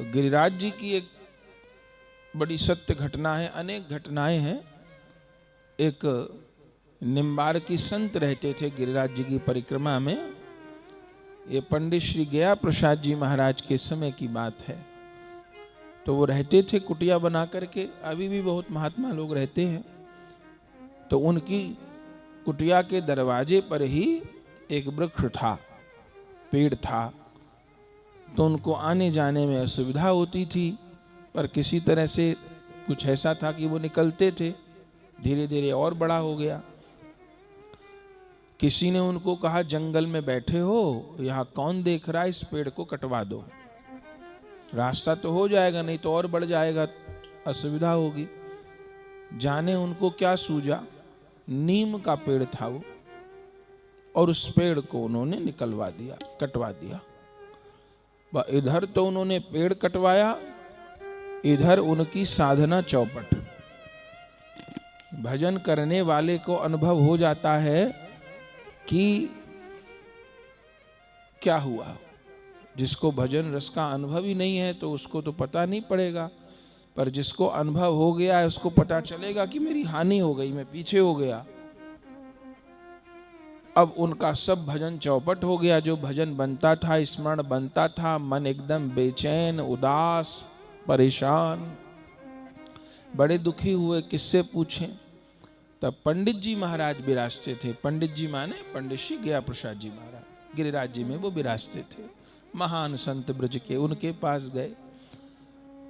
गिरिराज जी की एक बड़ी सत्य घटना है, अनेक घटनाएं हैं। एक निम्बार की संत रहते थे गिरिराज जी की परिक्रमा में। ये पंडित श्री गया प्रसाद जी महाराज के समय की बात है। तो वो रहते थे कुटिया बना करके, अभी भी बहुत महात्मा लोग रहते हैं। तो उनकी कुटिया के दरवाजे पर ही एक वृक्ष था, पेड़ था। तो उनको आने जाने में असुविधा होती थी, पर किसी तरह से कुछ ऐसा था कि वो निकलते थे। धीरे धीरे और बड़ा हो गया। किसी ने उनको कहा, जंगल में बैठे हो, यहाँ कौन देख रहा है, इस पेड़ को कटवा दो, रास्ता तो हो जाएगा, नहीं तो और बढ़ जाएगा, असुविधा होगी। जाने उनको क्या सूझा, नीम का पेड़ था वो, और उस पेड़ को उन्होंने निकलवा दिया, कटवा दिया। इधर तो उन्होंने पेड़ कटवाया, इधर उनकी साधना चौपट। भजन करने वाले को अनुभव हो जाता है कि क्या हुआ। जिसको भजन रस का अनुभव ही नहीं है तो उसको तो पता नहीं पड़ेगा, पर जिसको अनुभव हो गया है उसको पता चलेगा कि मेरी हानि हो गई, मैं पीछे हो गया। अब उनका सब भजन चौपट हो गया। जो भजन बनता था, स्मरण बनता था, मन एकदम बेचैन, उदास, परेशान, बड़े दुखी हुए। किससे पूछें? तब पंडित जी महाराज विराजते थे। पंडित जी माने पंडित श्री गया प्रसाद जी महाराज, गिरिराज जी में वो विराजते थे, महान संत ब्रज के। उनके पास गए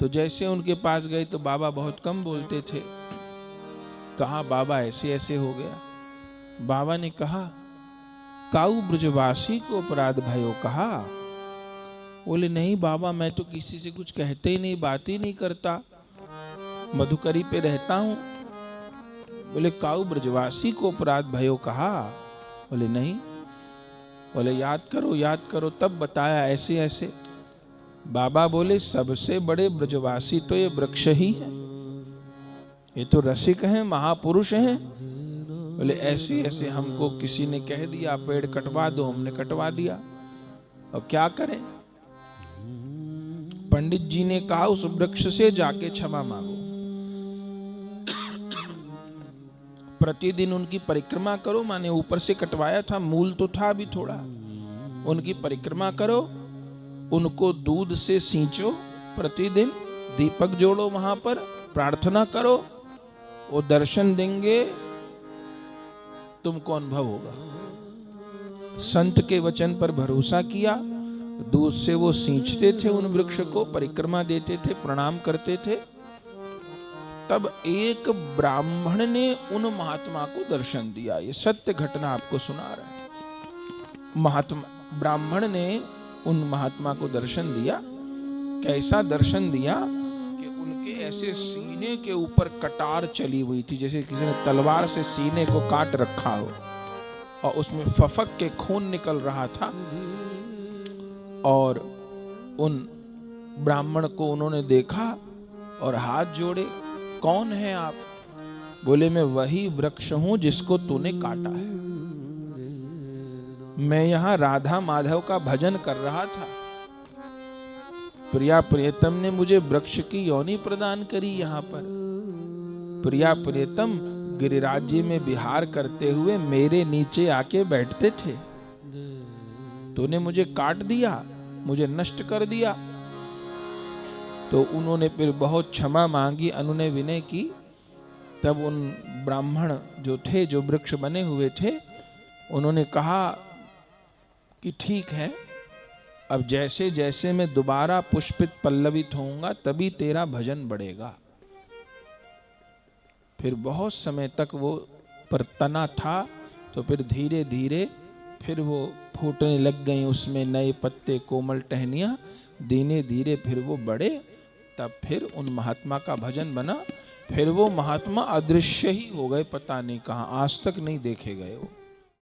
तो जैसे उनके पास गए तो बाबा बहुत कम बोलते थे। कहा, बाबा ऐसे ऐसे हो गया। बाबा ने कहा, काऊ ब्रजवासी को अपराध भयो कहा। बोले, नहीं बाबा, मैं तो किसी से कुछ कहते ही नहीं, बात ही नहीं करता, मधुकरी पे रहता हूं। बोले, काऊ ब्रजवासी को अपराध भयो कहा। बोले, नहीं। बोले, याद करो, तब बताया ऐसे ऐसे। बाबा बोले, सबसे बड़े ब्रजवासी तो ये वृक्ष ही है, ये तो रसिक हैं, महापुरुष हैं। बोले, ऐसे ऐसे हमको किसी ने कह दिया पेड़ कटवा दो, हमने कटवा दिया, और क्या करें। पंडित जी ने कहा, उस वृक्ष से जाके क्षमा मांगो, प्रतिदिन उनकी परिक्रमा करो। माने ऊपर से कटवाया था, मूल तो था भी थोड़ा, उनकी परिक्रमा करो, उनको दूध से सींचो, प्रतिदिन दीपक जोड़ो, वहां पर प्रार्थना करो, वो दर्शन देंगे, तुमको अनुभव होगा। संत के वचन पर भरोसा किया, दूध से वो सींचते थे उन वृक्ष को, परिक्रमा देते थे, प्रणाम करते थे। तब एक ब्राह्मण ने उन महात्मा को दर्शन दिया। ये सत्य घटना आपको सुना रहा है। महात्मा ब्राह्मण ने उन महात्मा को दर्शन दिया। कैसा दर्शन दिया कि उनके ऐसे सीने के ऊपर कटार चली हुई थी, जैसे किसी ने तलवार से सीने को काट रखा हो, और उसमें फफक के खून निकल रहा था। और उन ब्राह्मण को उन्होंने देखा और हाथ जोड़े, कौन है आप? बोले, मैं वही वृक्ष हूं जिसको तूने काटा है। मैं यहां राधा माधव का भजन कर रहा था, प्रिया प्रियतम ने मुझे वृक्ष की योनि प्रदान करी। यहाँ पर प्रिया प्रियतम गिरिराज जी में विहार करते हुए मेरे नीचे आके बैठते थे, तूने मुझे काट दिया, मुझे नष्ट कर दिया। तो उन्होंने फिर बहुत क्षमा मांगी, अनुनय विनय की। तब उन ब्राह्मण जो थे, जो वृक्ष बने हुए थे, उन्होंने कहा कि ठीक है, अब जैसे जैसे मैं दोबारा पुष्पित पल्लवित होऊंगा तभी तेरा भजन बढ़ेगा। फिर बहुत समय तक वो पर तना था, तो फिर धीरे धीरे फिर वो फूटने लग गई, उसमें नए पत्ते, कोमल टहनियां, धीरे धीरे फिर वो बढ़े। तब फिर उन महात्मा का भजन बना। फिर वो महात्मा अदृश्य ही हो गए, पता नहीं कहाँ, आज तक नहीं देखे गए वो।